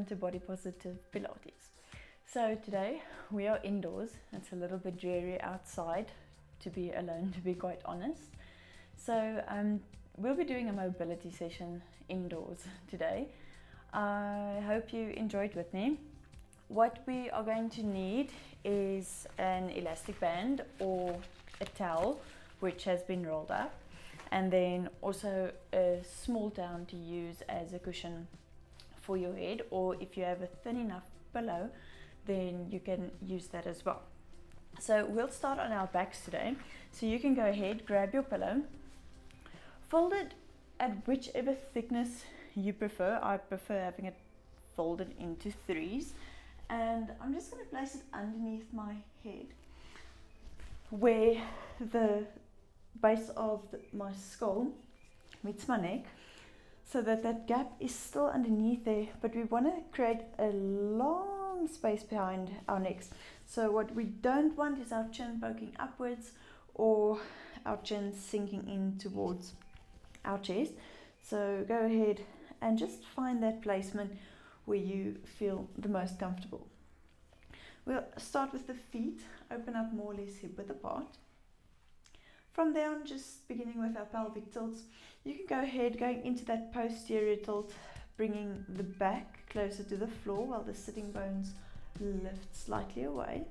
welcome to Body Positive Pilates. So today we are indoors. It's a little bit dreary outside to be alone, to be quite honest. So we'll be doing a mobility session indoors today. I hope you enjoyed with me. What we are going to need is an elastic band or a towel which has been rolled up, and then also a small towel to use as a cushion for your head, or if you have a thin enough pillow then you can use that as well. So we'll start on our backs today, so you can go ahead, grab your pillow, fold it at whichever thickness you prefer. I prefer having it folded into threes, and I'm just going to place it underneath my head where the base of my skull meets my neck, so that that gap is still underneath there, but we want to create a long space behind our necks. So what we don't want is our chin poking upwards or our chin sinking in towards our chest. So go ahead and just find that placement where you feel the most comfortable. We'll start with the feet, open up more or less hip width apart. From there on, just beginning with our pelvic tilts, you can go ahead going into that posterior tilt, bringing the back closer to the floor while the sitting bones lift slightly away,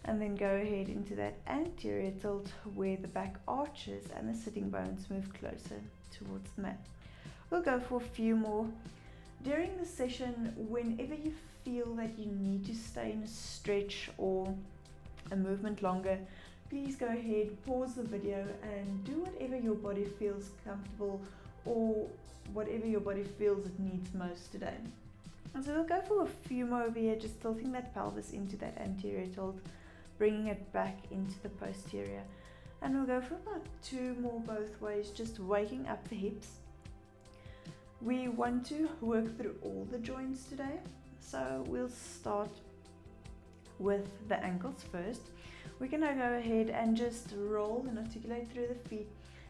and then go ahead into that anterior tilt where the back arches and the sitting bones move closer towards the mat. We'll go for a few more. During the session, whenever you feel that you need to stay in a stretch or a movement longer, please go ahead, pause the video and do whatever your body feels comfortable or whatever your body feels it needs most today. And so we'll go for a few more over here, just tilting that pelvis into that anterior tilt, bringing it back into the posterior. And we'll go for about two more both ways, just waking up the hips. We want to work through all the joints today, so we'll start with the ankles first. We can now go ahead and just roll and articulate through the feet,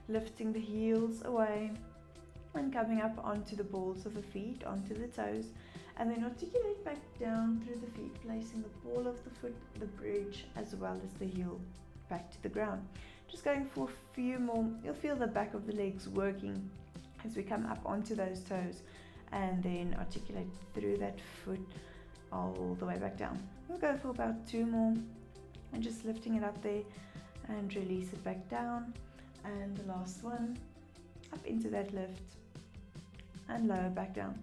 lifting the heels away and coming up onto the balls of the feet, onto the toes, and then articulate back down through the feet, placing the ball of the foot, the bridge, as well as the heel back to the ground. Just going for a few more. You'll feel the back of the legs working as we come up onto those toes, and then articulate through that foot all the way back down. We'll go for about two more. And just lifting it up there and release it back down, and the last one up into that lift and lower back down.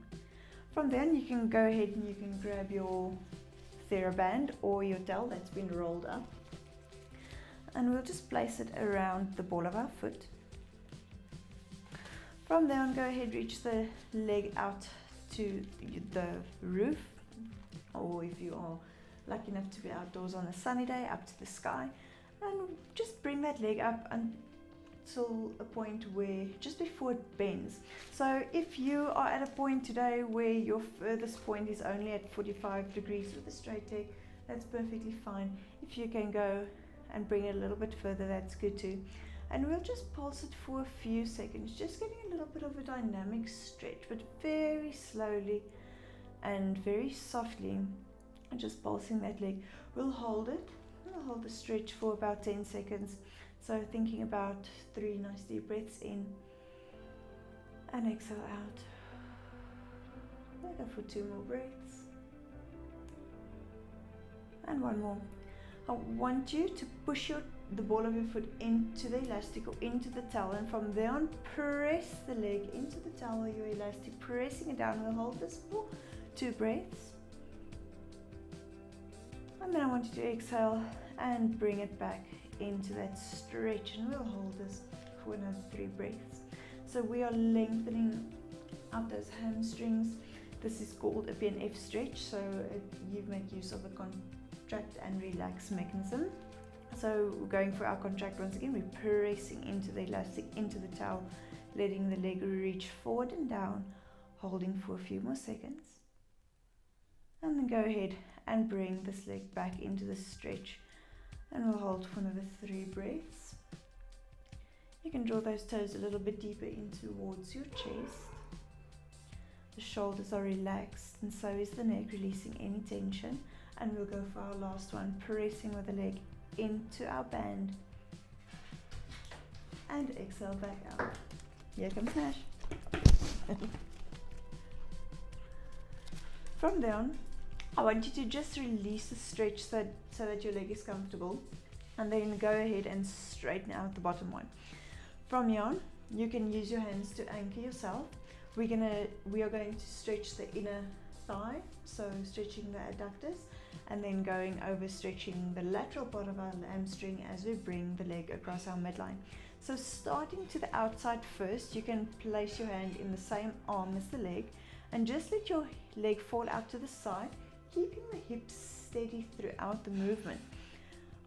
From then you can go ahead and you can grab your TheraBand or your towel that's been rolled up, and we'll just place it around the ball of our foot. From there on, go ahead, reach the leg out to the roof, or if you are lucky enough to be outdoors on a sunny day, up to the sky, and just bring that leg up until a point where just before it bends. So if you are at a point today where your furthest point is only at 45 degrees with a straight leg, that's perfectly fine. If you can go and bring it a little bit further, that's good too. And we'll just pulse it for a few seconds, just getting a little bit of a dynamic stretch, but very slowly and very softly. And just pulsing that leg. We'll hold it. We'll hold the stretch for about 10 seconds. So thinking about 3 nice deep breaths in and exhale out. We'll go for 2 more breaths. And 1 more. I want you to push the ball of your foot into the elastic or into the towel, and from there on press the leg into the towel or your elastic, pressing it down. We'll hold this for 2 breaths. And then I want you to exhale and bring it back into that stretch, and we'll hold this for another 3 breaths. So we are lengthening out those hamstrings. This is called a PNF stretch, so you make use of a contract and relax mechanism. So we're going for our contract once again. We're pressing into the elastic, into the towel, letting the leg reach forward and down, holding for a few more seconds. And then go ahead and bring this leg back into the stretch, and we'll hold for another 3 breaths. You can draw those toes a little bit deeper in towards your chest. The The shoulders are relaxed and so is the neck, releasing any tension. And we'll go for our last one, pressing with the leg into our band. And exhale back out. Here comes Nash. From there on, I want you to just release the stretch so that your leg is comfortable. And then go ahead and straighten out the bottom one. From here on, you can use your hands to anchor yourself. We are going to stretch the inner thigh, so stretching the adductors, and then going over stretching the lateral part of our hamstring as we bring the leg across our midline. So starting to the outside first, you can place your hand in the same arm as the leg and just let your leg fall out to the side, keeping the hips steady throughout the movement.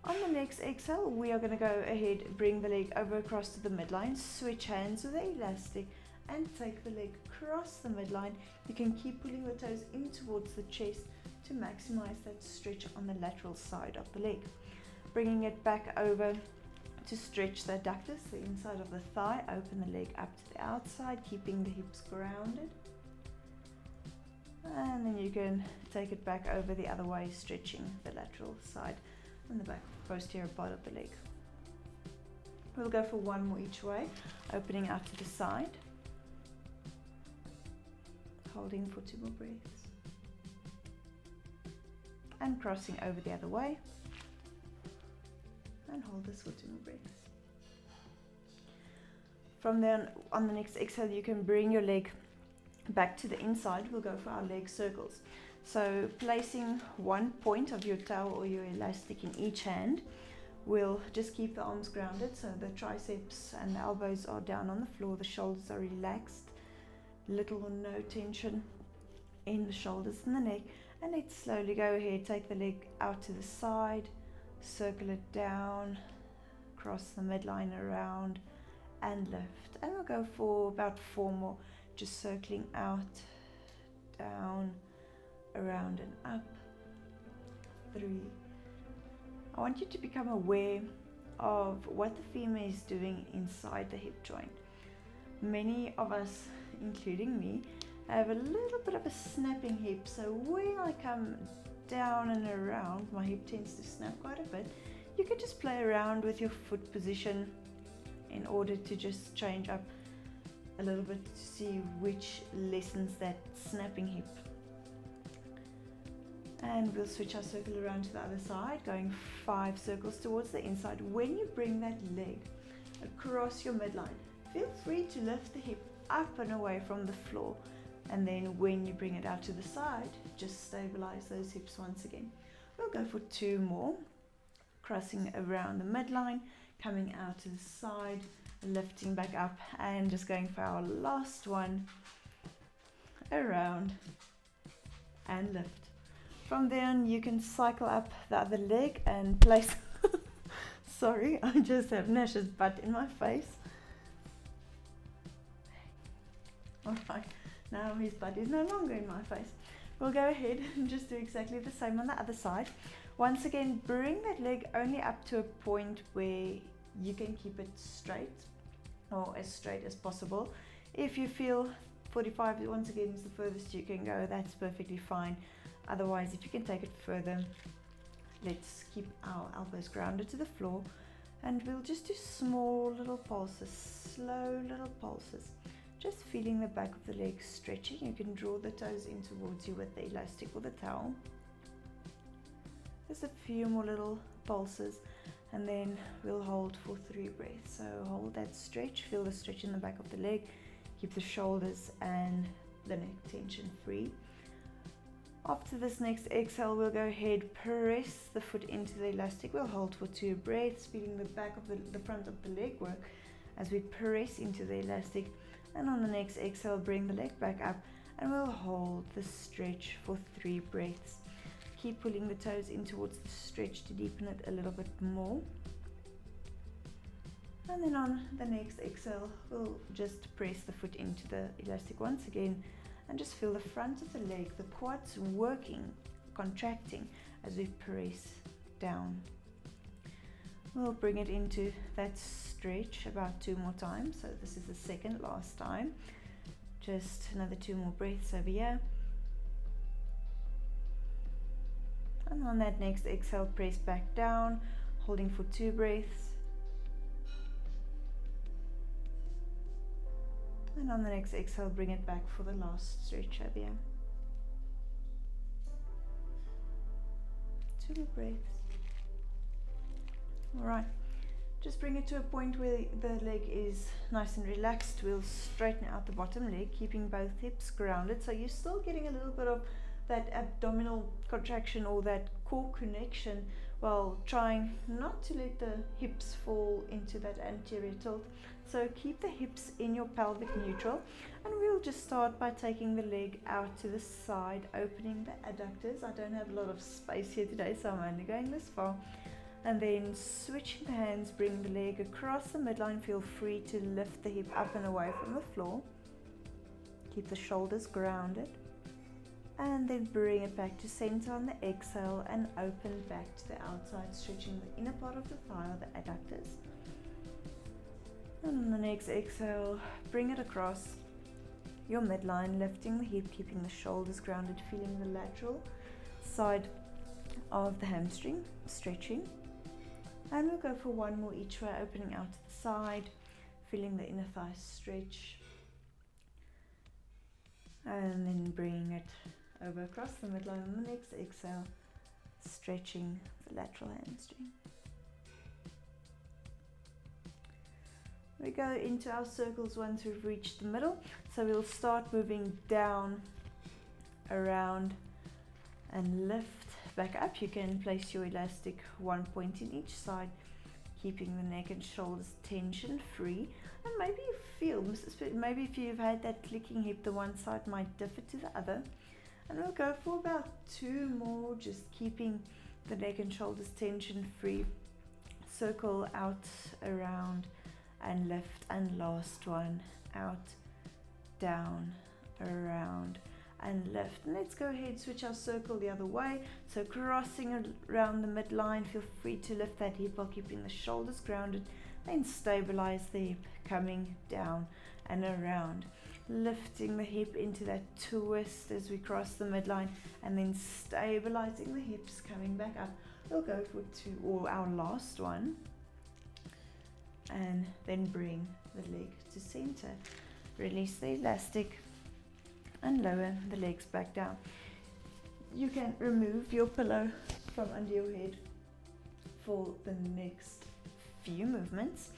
On the next exhale, we are going to go ahead, bring the leg over across to the midline, switch hands with the elastic and take the leg across the midline. You can keep pulling the toes in towards the chest to maximize that stretch on the lateral side of the leg. Bringing it back over to stretch the adductors, the inside of the thigh, open the leg up to the outside, keeping the hips grounded. And then you can take it back over the other way, stretching the lateral side and the back posterior part of the leg. We'll go for one more each way, opening out to the side. Holding for 2 more breaths. And crossing over the other way. And hold this for 2 more breaths. From there on the next exhale, you can bring your leg back to the inside. We'll go for our leg circles. So placing one point of your towel or your elastic in each hand, we'll just keep the arms grounded so the triceps and the elbows are down on the floor, the shoulders are relaxed, little or no tension in the shoulders and the neck. And let's slowly go ahead, take the leg out to the side, circle it down, cross the midline around and lift. And we'll go for about 4 more, just circling out, down, around and up. 3. I want you to become aware of what the femur is doing inside the hip joint. Many of us, including me, have a little bit of a snapping hip, so when I come down and around, my hip tends to snap quite a bit. You can just play around with your foot position in order to just change up a little bit to see which lessens that snapping hip. And we'll switch our circle around to the other side, going 5 circles towards the inside. When you bring that leg across your midline, feel free to lift the hip up and away from the floor. And then when you bring it out to the side, just stabilize those hips once again. We'll go for 2 more, crossing around the midline, coming out to the side, lifting back up, and just going for our last one, around and lift. From there on, you can cycle up the other leg and place, sorry, I just have Nash's butt in my face. Alright, now his butt is no longer in my face. We'll go ahead and just do exactly the same on the other side. Once again, bring that leg only up to a point where you can keep it straight, or as straight as possible. If you feel 45 once again is the furthest you can go, that's perfectly fine. Otherwise, if you can take it further, let's keep our elbows grounded to the floor, and we'll just do small little pulses, slow little pulses, just feeling the back of the leg stretching. You can draw the toes in towards you with the elastic or the towel. Just a few more little pulses, and then we'll hold for 3 breaths. So hold that stretch, feel the stretch in the back of the leg, keep the shoulders and the neck tension free. After this next exhale, we'll go ahead, press the foot into the elastic. We'll hold for 2 breaths, feeling the back of the front of the leg work as we press into the elastic. And on the next exhale, bring the leg back up, and we'll hold the stretch for 3 breaths. Keep pulling the toes in towards the stretch to deepen it a little bit more. And then on the next exhale, we'll just press the foot into the elastic once again, and just feel the front of the leg, the quads working, contracting as we press down. We'll bring it into that stretch about 2 more times. So this is the second last time. Just another 2 more breaths over here. And on that next exhale, press back down, holding for 2 breaths. And on the next exhale, bring it back for the last stretch over here. 2 more breaths. Alright, just bring it to a point where the leg is nice and relaxed. We'll straighten out the bottom leg, keeping both hips grounded. So you're still getting a little bit of that abdominal contraction or that core connection while trying not to let the hips fall into that anterior tilt. So keep the hips in your pelvic neutral, and we'll just start by taking the leg out to the side, opening the adductors. I don't have a lot of space here today, so I'm only going this far. And then switching the hands, bring the leg across the midline. Feel free to lift the hip up and away from the floor. Keep the shoulders grounded. And then bring it back to center on the exhale and open back to the outside, stretching the inner part of the thigh or the adductors. And on the next exhale, bring it across your midline, lifting the hip, keeping the shoulders grounded, feeling the lateral side of the hamstring, stretching. And we'll go for 1 more each way, opening out to the side, feeling the inner thigh stretch. And then bringing it over across the midline on the next exhale, stretching the lateral hamstring. We go into our circles once we've reached the middle. So we'll start moving down, around, and lift back up. You can place your elastic 1 point in each side, keeping the neck and shoulders tension free. And maybe you feel, maybe if you've had that clicking hip, the one side might differ to the other. And we'll go for about 2 more, just keeping the neck and shoulders tension free. Circle out, around, and lift, and last one, out, down, around, and lift. And let's go ahead, switch our circle the other way. So crossing around the midline, feel free to lift that hip while keeping the shoulders grounded. Then stabilize the hip, coming down and around. Lifting the hip into that twist as we cross the midline, and then stabilizing the hips, coming back up. We'll go for 2, or our last one. And then bring the leg to center. Release the elastic and lower the legs back down. You can remove your pillow from under your head for the next few movements.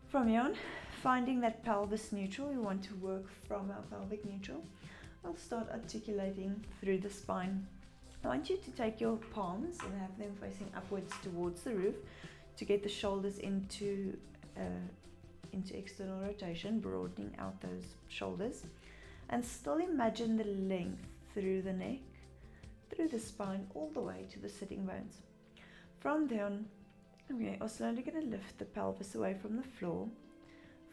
From here on, finding that pelvis neutral, we want to work from our pelvic neutral. I'll start articulating through the spine. I want you to take your palms and have them facing upwards towards the roof to get the shoulders into external rotation, broadening out those shoulders. And still imagine the length through the neck, through the spine, all the way to the sitting bones. From there on, we are slowly going to lift the pelvis away from the floor,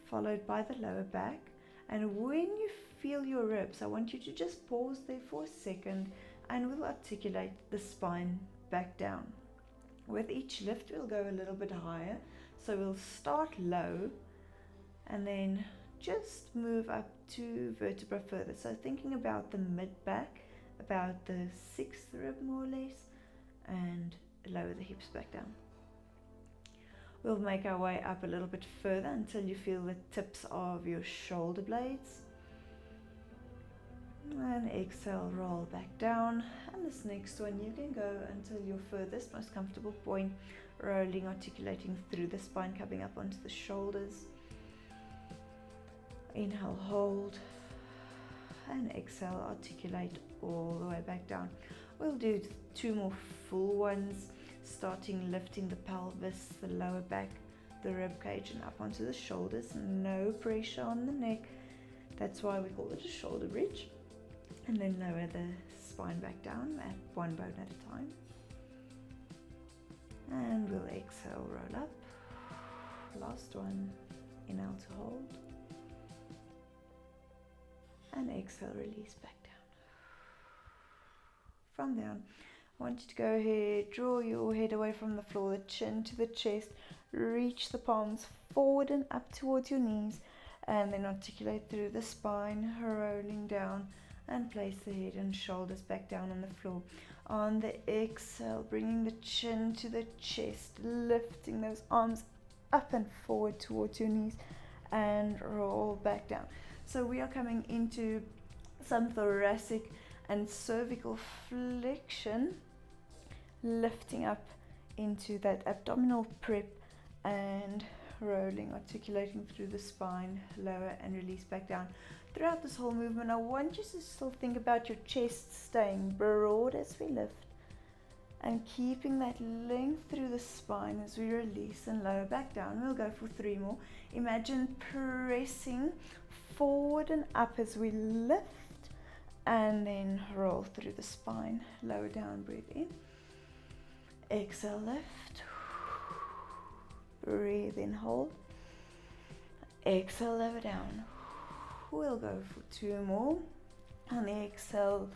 followed by the lower back. And when you feel your ribs, I want you to just pause there for a second, and we'll articulate the spine back down. With each lift, we'll go a little bit higher. So we'll start low and then just move up 2 vertebrae further. So thinking about the mid-back, about the 6th rib more or less, and lower the hips back down. We'll make our way up a little bit further until you feel the tips of your shoulder blades. And exhale, roll back down. And this next one, you can go until your furthest, most comfortable point, rolling, articulating through the spine, coming up onto the shoulders. Inhale, hold, and exhale, articulate all the way back down. We'll do 2 more full ones, starting lifting the pelvis, the lower back, the rib cage, and up onto the shoulders. No pressure on the neck. That's why we call it a shoulder bridge. And then lower the spine back down at 1 bone at a time. And we'll exhale, roll up. Last one, inhale to hold. And exhale, release back down. From there on, I want you to go ahead, draw your head away from the floor, the chin to the chest, reach the palms forward and up towards your knees, and then articulate through the spine, rolling down, and place the head and shoulders back down on the floor. On the exhale, bringing the chin to the chest, lifting those arms up and forward towards your knees, and roll back down. So we are coming into some thoracic and cervical flexion, lifting up into that abdominal prep and rolling, articulating through the spine, lower and release back down. Throughout this whole movement, I want you to still think about your chest staying broad as we lift and keeping that length through the spine as we release and lower back down. We'll go for 3 more. Imagine pressing forward and up as we lift, and then roll through the spine, lower down, breathe in, exhale, lift, breathe in, hold, exhale, lower down. We'll go for 2 more. On the exhale,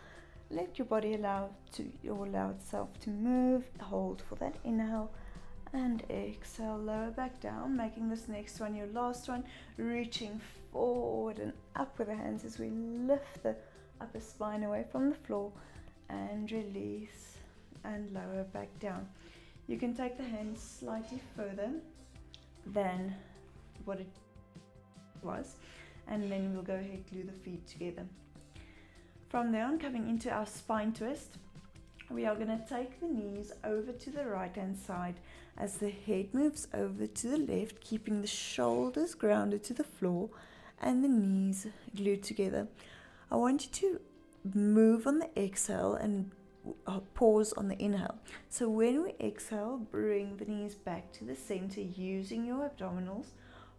let your body allow itself to move. Hold for that inhale, and exhale, lower back down, making this next one your last one, reaching forward and up with the hands as we lift the upper spine away from the floor, and release and lower back down. You can take the hands slightly further than what it was, and then we'll go ahead, glue the feet together. From there on, coming into our spine twist, we are going to take the knees over to the right hand side as the head moves over to the left, keeping the shoulders grounded to the floor and the knees glued together. I want you to move on the exhale and pause on the inhale. So when we exhale, bring the knees back to the center using your abdominals.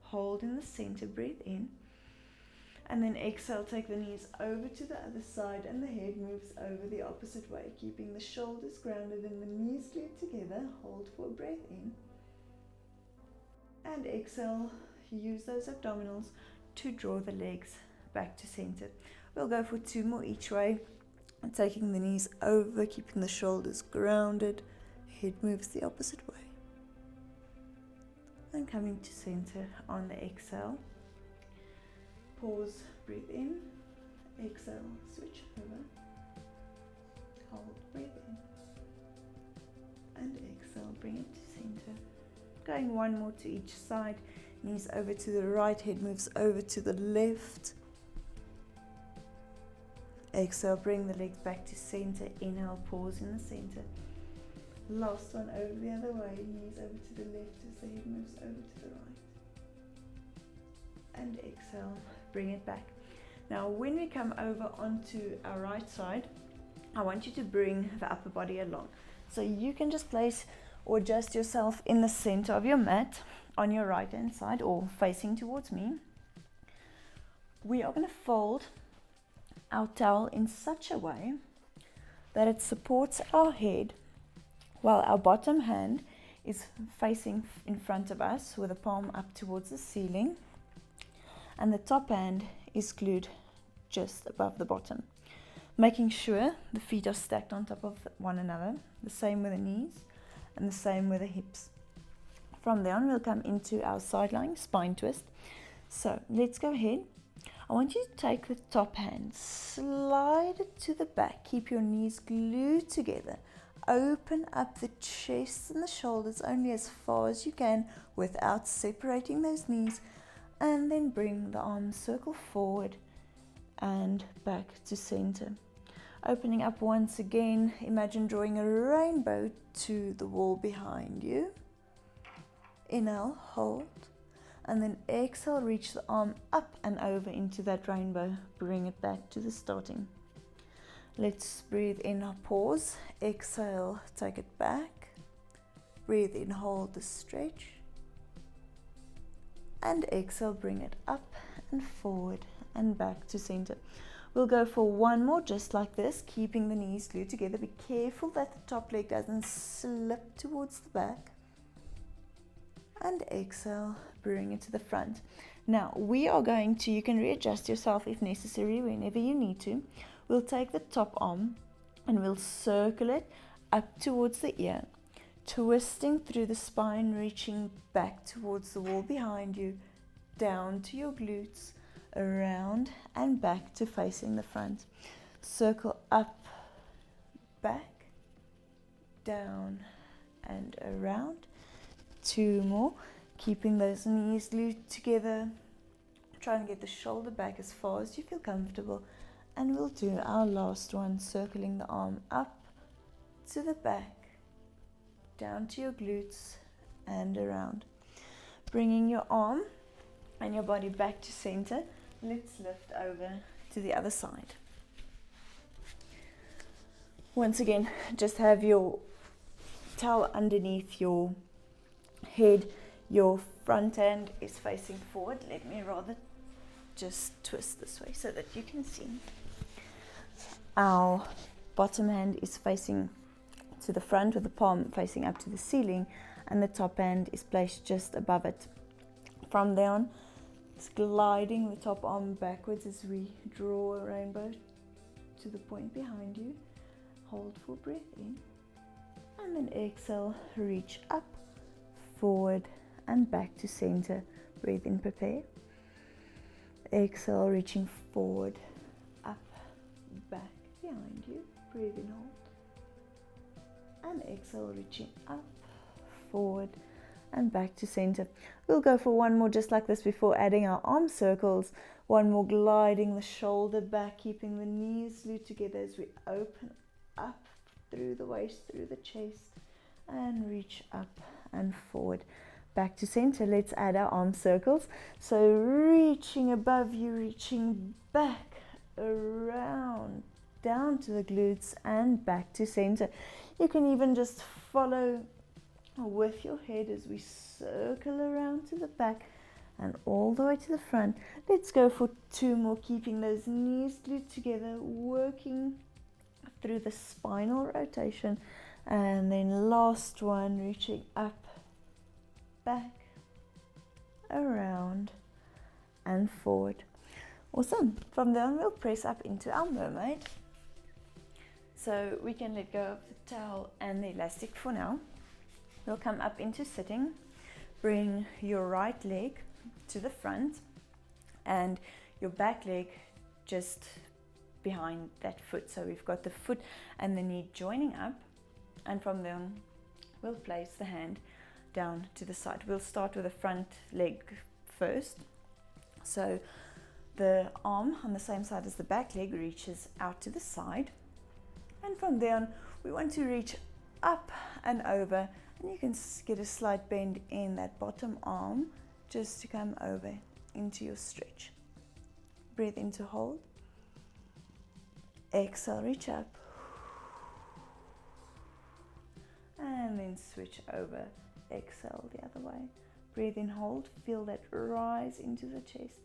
Hold in the center, breathe in. And then exhale, take the knees over to the other side and the head moves over the opposite way, keeping the shoulders grounded and the knees glued together. Hold for a breath in. And exhale, use those abdominals to draw the legs back to center. We'll go for 2 more each way. And taking the knees over, keeping the shoulders grounded, head moves the opposite way. And coming to center on the exhale. Pause, breathe in, exhale, switch over, hold, breathe in, and exhale, bring it to center. Going 1 more to each side, knees over to the right, head moves over to the left. Exhale, bring the legs back to center, inhale, pause in the center. Last one over the other way, knees over to the left as the head moves over to the right. And exhale, bring it back. Now when we come over onto our right side, I want you to bring the upper body along. So you can just place or adjust yourself in the center of your mat on your right hand side or facing towards me. We are going to fold our towel in such a way that it supports our head while our bottom hand is facing in front of us with the palm up towards the ceiling, and the top hand is glued just above the bottom, making sure the feet are stacked on top of one another, the same with the knees and the same with the hips. From there on, we'll come into our side lying spine twist. So let's go ahead. I want you to take the top hand, slide it to the back, keep your knees glued together, open up the chest and the shoulders only as far as you can without separating those knees, and then bring the arms circle forward and back to center. Opening up once again, imagine drawing a rainbow to the wall behind you. Inhale, hold, and then exhale, reach the arm up and over into that rainbow. Bring it back to the starting. Let's breathe in, pause, exhale, take it back. Breathe in, hold the stretch. And exhale, bring it up and forward and back to center. We'll go for 1 more just like this, keeping the knees glued together. Be careful that the top leg doesn't slip towards the back. And exhale, bring it to the front. Now we are going to, you can readjust yourself if necessary whenever you need to. We'll take the top arm and we'll circle it up towards the ear, twisting through the spine, reaching back towards the wall behind you, down to your glutes, around and back to facing the front. Circle up, back, down and around. 2 more, keeping those knees glued together. Try and get the shoulder back as far as you feel comfortable. And we'll do our last one, circling the arm up to the back, down to your glutes and around. Bringing your arm and your body back to center. Let's lift over to the other side. Once again, just have your towel underneath your head. Your front hand is facing forward. Let me rather just twist this way so that you can see. Our bottom hand is facing to the front with the palm facing up to the ceiling, and the top hand is placed just above it. From there on, it's gliding the top arm backwards as we draw a rainbow to the point behind you. Hold for breath in, and then exhale, reach up, forward and back to center. Breathe in, prepare. Exhale, reaching forward, up, back, behind you. Breathe in, hold. And exhale, reaching up, forward and back to center. We'll go for one more just like this before adding our arm circles. One more, gliding the shoulder back, keeping the knees glued together as we open up through the waist, through the chest, and reach up and forward. Back to center. Let's add our arm circles. So reaching above you, reaching back, around, down to the glutes and back to center. You can even just follow with your head as we circle around to the back and all the way to the front. Let's go for 2 more, keeping those knees glued together, working through the spinal rotation. And then last one, reaching up, back, around and forward. Awesome. From there on, we'll press up into our mermaid. So we can let go of the towel and the elastic for now. We'll come up into sitting. Bring your right leg to the front and your back leg just behind that foot. So we've got the foot and the knee joining up, and from there on, we'll place the hand down to the side. We'll start with the front leg first. So the arm on the same side as the back leg reaches out to the side, and from there on, we want to reach up and over, and you can get a slight bend in that bottom arm just to come over into your stretch. Breathe in to hold. Exhale, reach up, and then switch over. Exhale the other way. Breathe in, hold, feel that rise into the chest.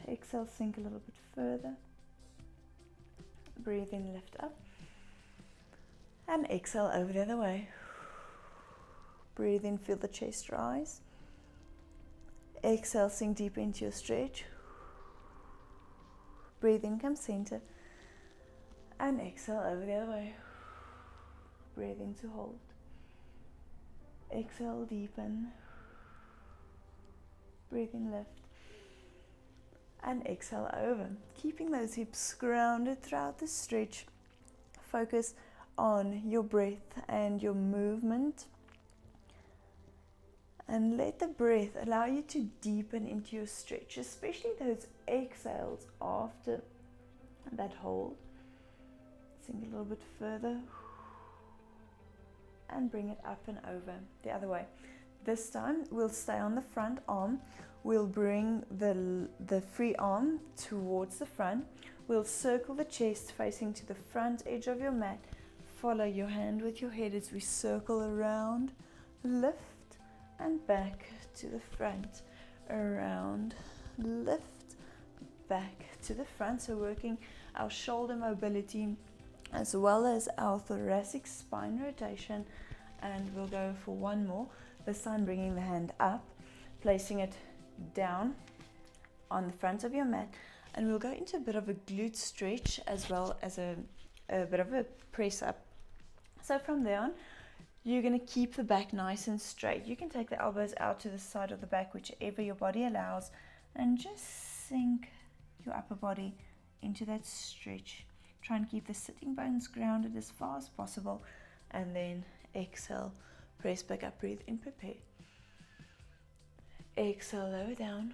Exhale, sink a little bit further. Breathe in, lift up, and exhale over the other way. Breathe in, feel the chest rise. Exhale, sink deep into your stretch. Breathe in, come center, and exhale over the other way. Breathe in to hold. Exhale, deepen. Breathe in, lift. And exhale over. Keeping those hips grounded throughout the stretch. Focus on your breath and your movement. And let the breath allow you to deepen into your stretch, especially those exhales after that hold. Sink a little bit further. And bring it up and over the other way. This time we'll stay on the front arm. We'll bring the free arm towards the front. We'll circle the chest facing to the front edge of your mat. Follow your hand with your head as we circle around, lift and back to the front, around, lift, back to the front. So working our shoulder mobility as well as our thoracic spine rotation. And we'll go for one more, this time bringing the hand up, placing it down on the front of your mat, and we'll go into a bit of a glute stretch as well as a bit of a press up. So from there on, You're going to keep the back nice and straight. You can take the elbows out to the side of the back, whichever your body allows, and just sink your upper body into that stretch. Try and keep the sitting bones grounded as far as possible, and then exhale, press back up, breathe in, prepare. Exhale, lower down.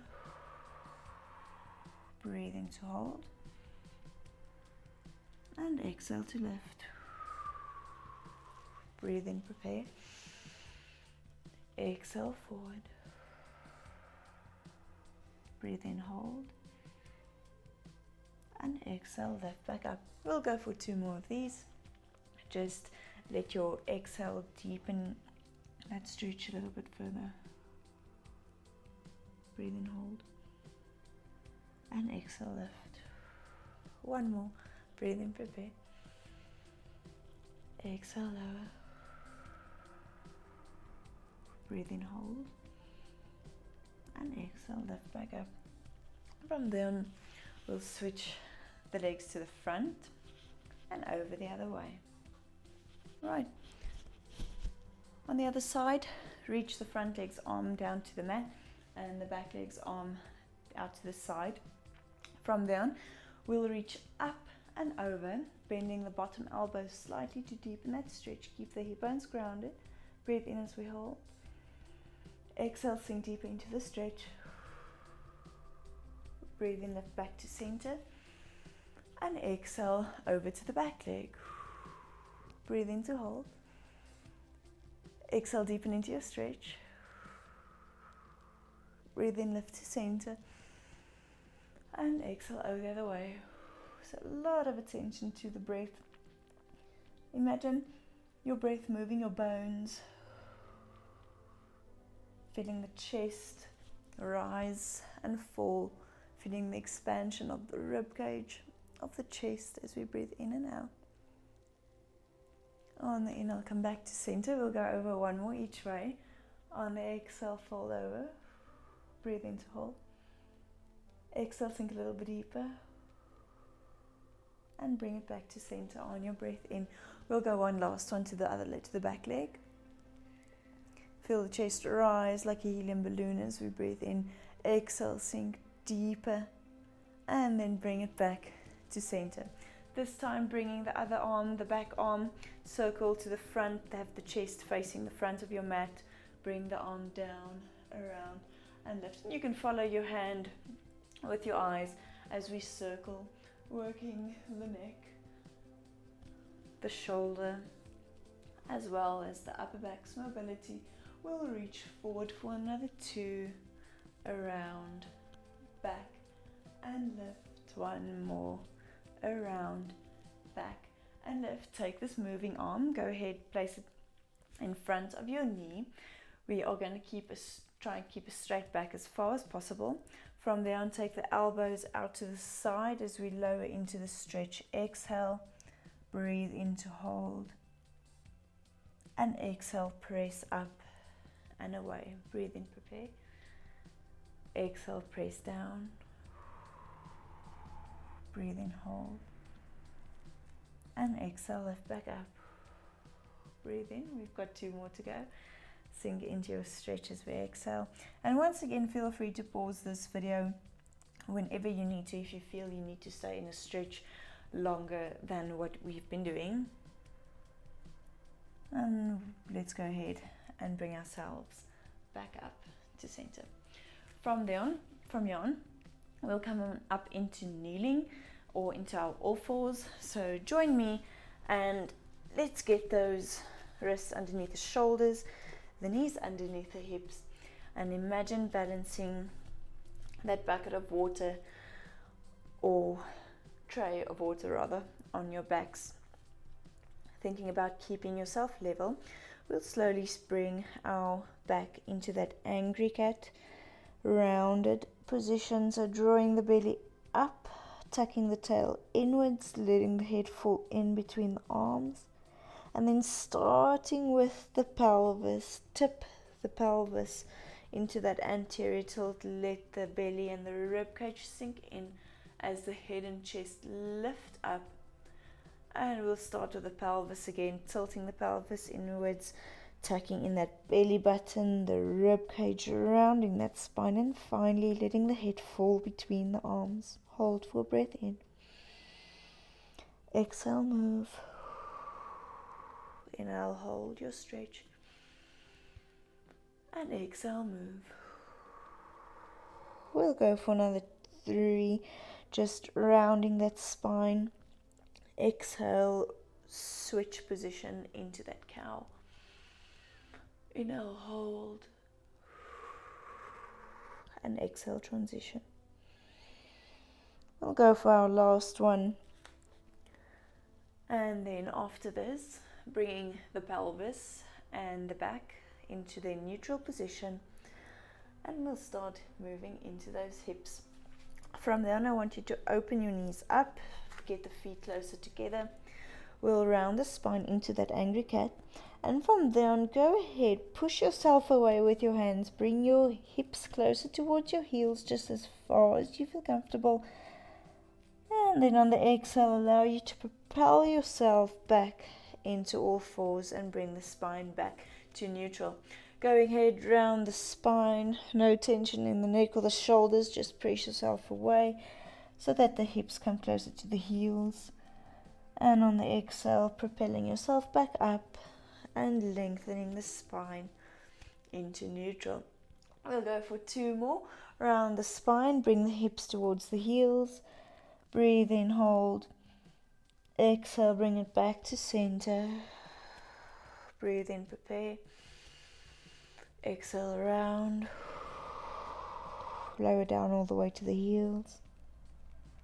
Breathe in to hold. And exhale to lift. Breathe in, prepare. Exhale, forward. Breathe in, hold. And exhale, lift back up. We'll go for 2 more of these. Just let your exhale deepen that stretch a little bit further. Breathe in, hold. And exhale, lift. 1 more. Breathe in, prepare. Exhale, lower. Breathe in, hold. And exhale, lift back up. From there on, we'll switch the legs to the front and over the other way. Right. On the other side, reach the front leg's arm down to the mat and the back leg's arm out to the side. From there on, we'll reach up and over, bending the bottom elbow slightly to deepen that stretch. Keep the hip bones grounded. Breathe in as we hold. Exhale, sink deeper into the stretch. Breathe in, lift back to center. And exhale, over to the back leg. Breathe in to hold. Exhale, deepen into your stretch. Breathe in, lift to center. And exhale, over the other way. So a lot of attention to the breath. Imagine your breath moving your bones. Feeling the chest rise and fall. Feeling the expansion of the rib cage, of the chest as we breathe in and out. On the inhale, come back to center. We'll go over 1 more each way. On the exhale, fold over. Breathe in to hold. Exhale, sink a little bit deeper. And bring it back to center on your breath in. We'll go one last one to the other leg, to the back leg. Feel the chest rise like a helium balloon as we breathe in. Exhale, sink deeper. And then bring it back to center. This time bringing the other arm, the back arm, circle to the front. Have the chest facing the front of your mat. Bring the arm down, around, and lift. And you can follow your hand with your eyes as we circle, working the neck, the shoulder, as well as the upper back's mobility. We'll reach forward for another 2, around, back, and lift. 1 more, around, back, and lift. Take this moving arm, go ahead, place it in front of your knee. We are going to try and keep a straight back as far as possible. From there on, take the elbows out to the side as we lower into the stretch. Exhale, breathe in to hold, and exhale, press up and away. Breathe in, prepare. Exhale, press down. Breathe in, hold, and exhale, lift back up. Breathe in. We've got 2 more to go. Sink into your stretch as we exhale. And once again, feel free to pause this video whenever you need to, if you feel you need to stay in a stretch longer than what we've been doing. And let's go ahead and bring ourselves back up to center. From here on, we'll come on up into kneeling or into our all fours. So join me and let's get those wrists underneath the shoulders, the knees underneath the hips, and imagine balancing that bucket of water, or tray of water rather, on your backs. Thinking about keeping yourself level, we'll slowly bring our back into that angry cat, rounded position. So drawing the belly up, tucking the tail inwards, letting the head fall in between the arms. And then starting with the pelvis, tip the pelvis into that anterior tilt. Let the belly and the rib cage sink in as the head and chest lift up. And we'll start with the pelvis again, tilting the pelvis inwards, tucking in that belly button, the rib cage, rounding that spine, and finally letting the head fall between the arms. Hold for a breath in. Exhale, move. Inhale, hold your stretch. And exhale, move. We'll go for another 3, just rounding that spine. Exhale, switch position into that cow. Inhale, hold. And exhale, transition. We'll go for our last one. And then after this, bringing the pelvis and the back into their neutral position. And we'll start moving into those hips. From there on, I want you to open your knees up, get the feet closer together. We'll round the spine into that angry cat. And from there on, go ahead, push yourself away with your hands. Bring your hips closer towards your heels, just as far as you feel comfortable. And then on the exhale, allow you to propel yourself back into all fours and bring the spine back to neutral. Go ahead, round the spine, no tension in the neck or the shoulders, just press yourself away so that the hips come closer to the heels. And on the exhale, propelling yourself back up and lengthening the spine into neutral. We'll go for 2 more. Round the spine, bring the hips towards the heels. Breathe in, hold. Exhale, bring it back to center. Breathe in, prepare. Exhale, round. Lower down all the way to the heels.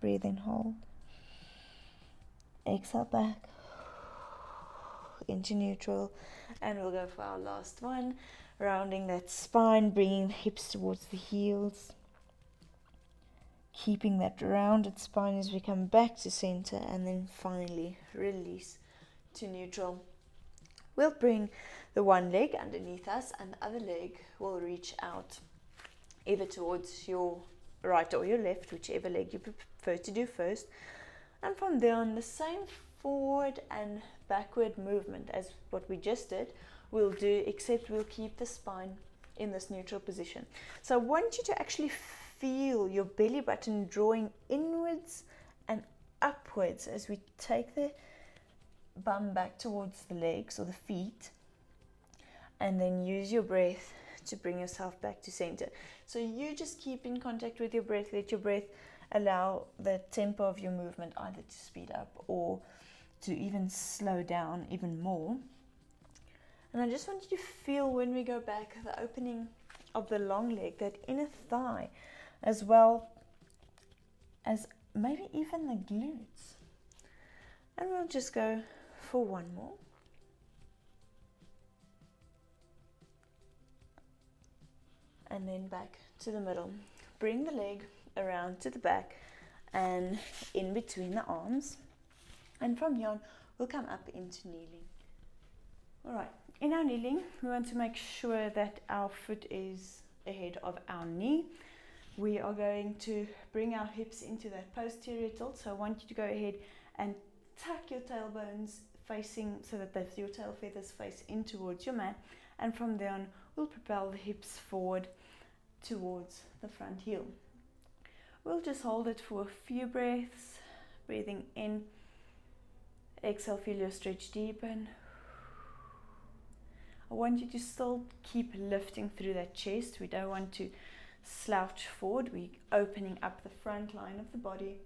Breathe in, hold. Exhale, back into neutral. And we'll go for our last one. Rounding that spine, bringing the hips towards the heels. Keeping that rounded spine as we come back to center, and then finally release to neutral. We'll bring the one leg underneath us and the other leg will reach out either towards your right or your left, whichever leg you prefer to do first. And from there on, the same forward and backward movement as what we just did, we'll do, except we'll keep the spine in this neutral position. So I want you to actually feel your belly button drawing inwards and upwards as we take the bum back towards the legs or the feet, and then use your breath to bring yourself back to center. So you just keep in contact with your breath. Let your breath allow the tempo of your movement either to speed up or to even slow down even more. And I just want you to feel, when we go back, the opening of the long leg, that inner thigh, as well as maybe even the glutes. And we'll just go for one more. And then back to the middle. Bring the leg around to the back and in between the arms. And from here on, we'll come up into kneeling. All right, in our kneeling, we want to make sure that our foot is ahead of our knee. We are going to bring our hips into that posterior tilt. So I want you to go ahead and tuck your tailbones facing so that your tail feathers face in towards your mat. And from there on, we'll propel the hips forward towards the front heel. We'll just hold it for a few breaths. Breathing in. Exhale, feel your stretch deepen. I want you to still keep lifting through that chest. We don't want to slouch forward. We're opening up the front line of the body.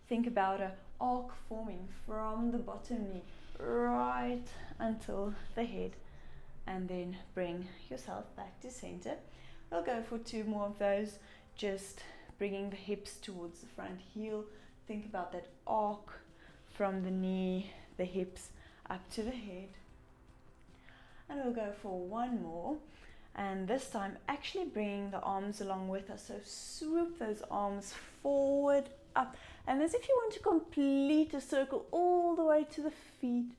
Think about an arc forming from the bottom knee right until the head, and then bring yourself back to center. We'll go for 2 more of those, just bringing the hips towards the front heel. Think about that arc from the knee, the hips, up to the head. And we'll go for 1 more, and this time actually bringing the arms along with us. So swoop those arms forward, up, and as if you want to complete a circle all the way to the feet.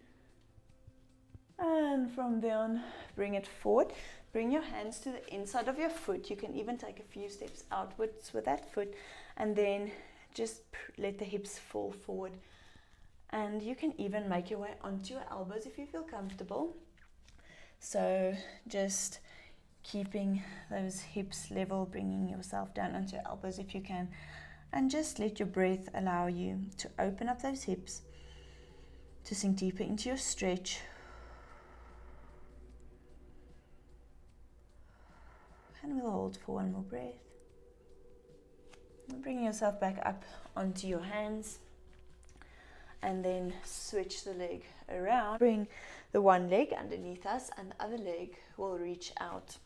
And from there on, bring it forward. Bring your hands to the inside of your foot. You can even take a few steps outwards with that foot, and then just let the hips fall forward. And you can even make your way onto your elbows if you feel comfortable. So just keeping those hips level, bringing yourself down onto your elbows if you can, and just let your breath allow you to open up those hips, to sink deeper into your stretch. And we'll hold for one more breath. Bringing yourself back up onto your hands, and then switch the leg around. Bring the one leg underneath us and the other leg will reach out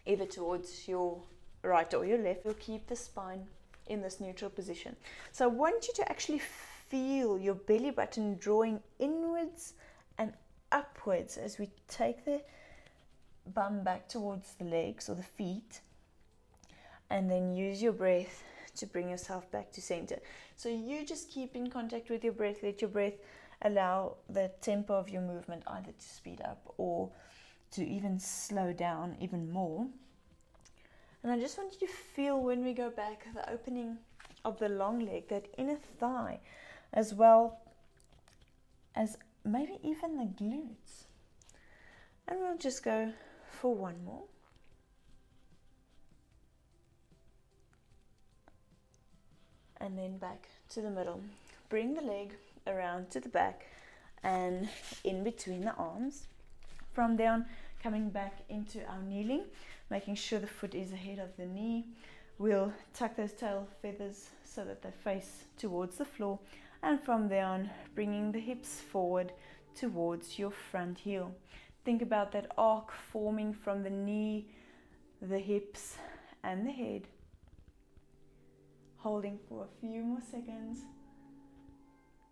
either towards your right or your left. We'll keep the spine in this neutral position. So I want you to actually feel your belly button drawing inwards and upwards as we take the bum back towards the legs or the feet, and then use your breath to bring yourself back to center. So you just keep in contact with your breath. Let your breath allow the tempo of your movement either to speed up or to even slow down even more. And I just want you to feel, when we go back, the opening of the long leg, that inner thigh, as well as maybe even the glutes. And we'll just go for one more. And then back to the middle. Bring the leg around to the back and in between the arms. From down, coming back into our kneeling, making sure the foot is ahead of the knee. We'll tuck those tail feathers so that they face towards the floor. And from there on, bringing the hips forward towards your front heel. Think about that arc forming from the knee, the hips, and the head. Holding for a few more seconds,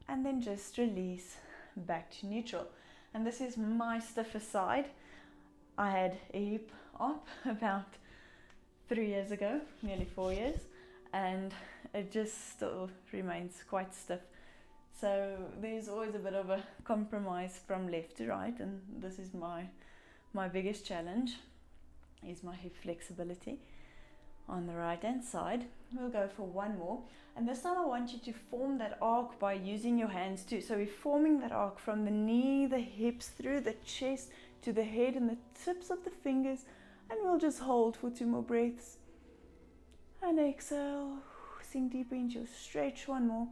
and then just release back to neutral. And this is my stiffer side. I had a hip op about 3 years ago, nearly 4 years, and it just still remains quite stiff. So there's always a bit of a compromise from left to right, and this is my biggest challenge, is my hip flexibility. On the right hand side, we'll go for one more, and this time I want you to form that arc by using your hands too. So we're forming that arc from the knee, the hips, through the chest to the head and the tips of the fingers, and we'll just hold for 2 more breaths and exhale, sink deeper into your stretch. One more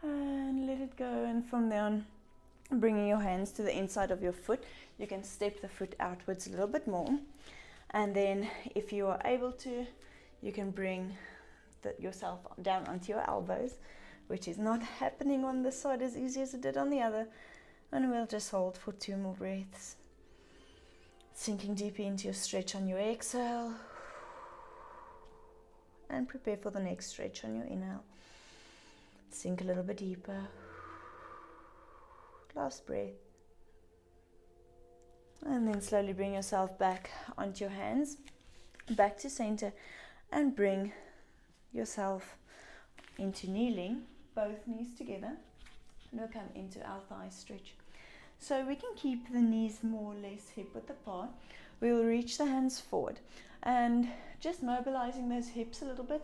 and let it go. And from there on, bringing your hands to the inside of your foot, you can step the foot outwards a little bit more. And then if you are able to, you can bring yourself down onto your elbows, which is not happening on this side as easy as it did on the other. And we'll just hold for 2 more breaths. Sinking deeper into your stretch on your exhale. And prepare for the next stretch on your inhale. Sink a little bit deeper. Last breath. And then slowly bring yourself back onto your hands, back to center, and bring yourself into kneeling, both knees together, and we'll come into our thigh stretch. So we can keep the knees more or less hip width apart. We'll reach the hands forward, and just mobilizing those hips a little bit,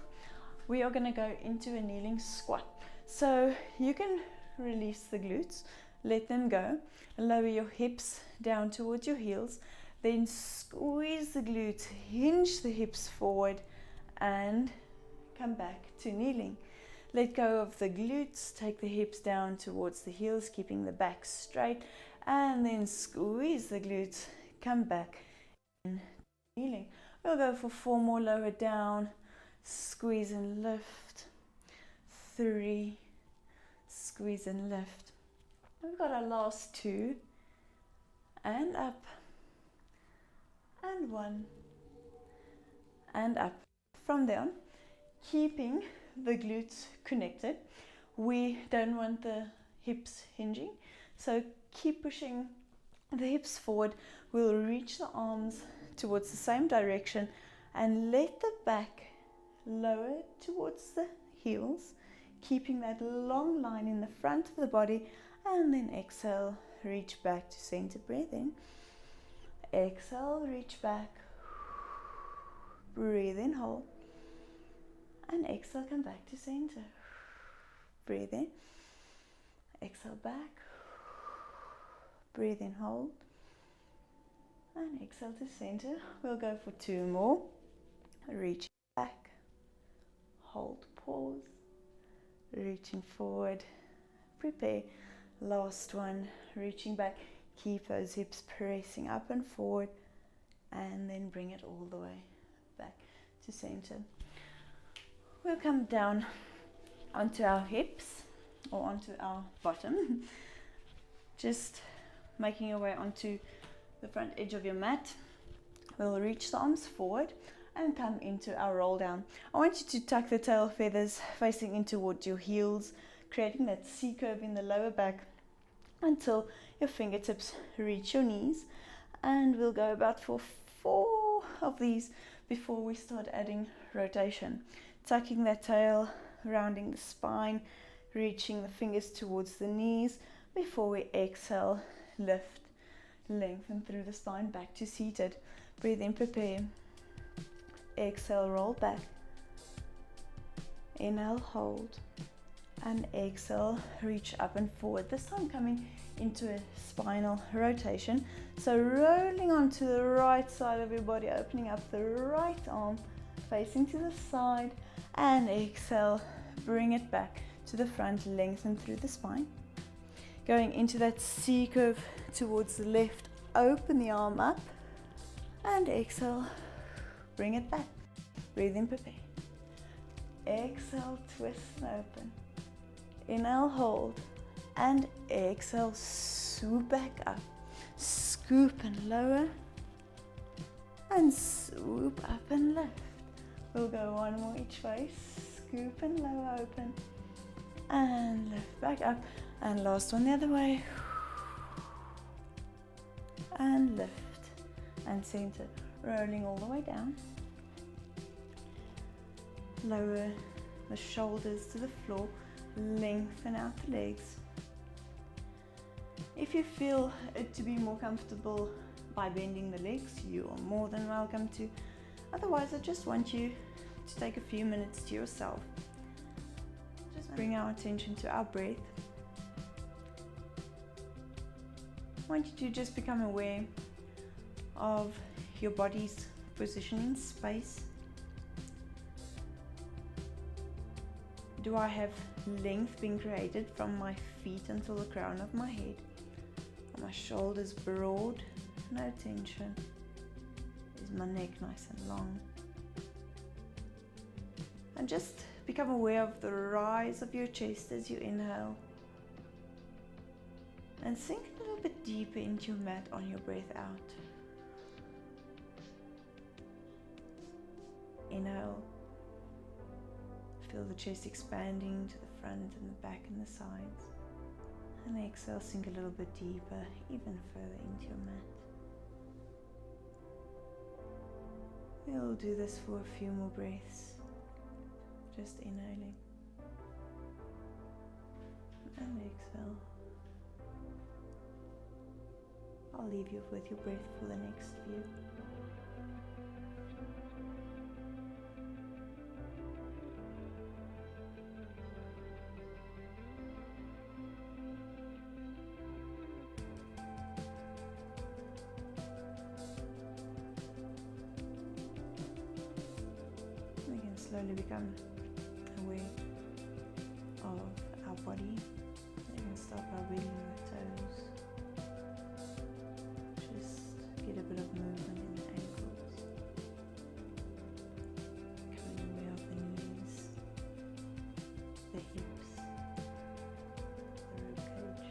we are going to go into a kneeling squat. So you can release the glutes, let them go, lower your hips down towards your heels, then squeeze the glutes, hinge the hips forward, and come back to kneeling. Let go of the glutes, take the hips down towards the heels, keeping the back straight, and then squeeze the glutes, come back in kneeling. We'll go for 4 more, lower down, squeeze and lift, 3, squeeze and lift. We've got our last 2, and up, and 1, and up. From there on, keeping the glutes connected, we don't want the hips hinging, so keep pushing the hips forward. We'll reach the arms towards the same direction and let the back lower towards the heels, keeping that long line in the front of the body. And then exhale, reach back to center. Breathe in. Exhale, reach back. Breathe in, hold. And exhale, come back to center. Breathe in. Exhale, back. Breathe in, hold. And exhale to center. We'll go for 2 more. Reach back, hold, pause, reaching forward, prepare. Last one, reaching back. Keep those hips pressing up and forward, and then bring it all the way back to center. We'll come down onto our hips or onto our bottom, just making your way onto the front edge of your mat. We'll reach the arms forward and come into our roll down. I want you to tuck the tail feathers facing in towards your heels, creating that C curve in the lower back until your fingertips reach your knees. And we'll go about for 4 of these before we start adding rotation. Tucking that tail, rounding the spine, reaching the fingers towards the knees before we exhale, lift, lengthen through the spine back to seated. Breathe in, prepare. Exhale, roll back. Inhale, hold. And exhale, reach up and forward. This time coming into a spinal rotation. So rolling onto the right side of your body, opening up the right arm, facing to the side. And exhale, bring it back to the front, lengthen through the spine. Going into that C curve towards the left, open the arm up. And exhale, bring it back. Breathe in, prepare. Exhale, twist and open. Inhale, hold. And exhale, swoop back up. Scoop and lower. And swoop up and lift. We'll go one more each way. Scoop and lower, open. And lift back up. And last one the other way. And lift. And center. Rolling all the way down. Lower the shoulders to the floor. Lengthen out the legs. If you feel it to be more comfortable by bending the legs, you are more than welcome to. Otherwise, I just want you to take a few minutes to yourself. Just bring our attention to our breath. I want you to just become aware of your body's position in space. Do I have length being created from my feet until the crown of my head? Are my shoulders broad? No tension. Is my neck nice and long? And just become aware of the rise of your chest as you inhale. And sink a little bit deeper into your mat on your breath out. Inhale. Feel the chest expanding to the front and the back and the sides. And exhale, sink a little bit deeper, even further into your mat. We'll do this for a few more breaths. Just inhaling. And exhale. I'll leave you with your breath for the next few. We can slowly become aware of our body. We can start by wiggling the toes. Just get a bit of movement in the ankles. Becoming aware of the knees, the hips, the ribcage,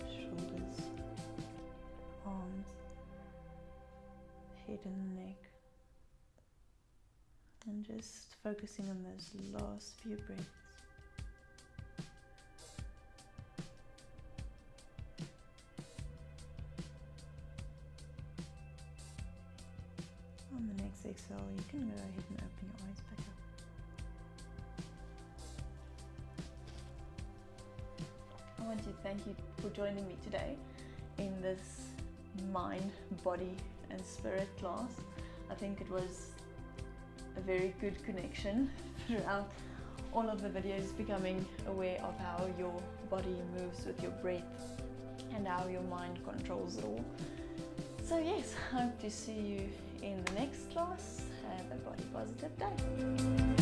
shoulders, arms, head and neck. And just focusing on those last few breaths. On the next exhale, you can go ahead and open your eyes back up. I want to thank you for joining me today in this mind, body and spirit class. I think it was a very good connection throughout all of the videos, becoming aware of how your body moves with your breath and how your mind controls it all. So yes, hope to see you in the next class. Have a body positive day.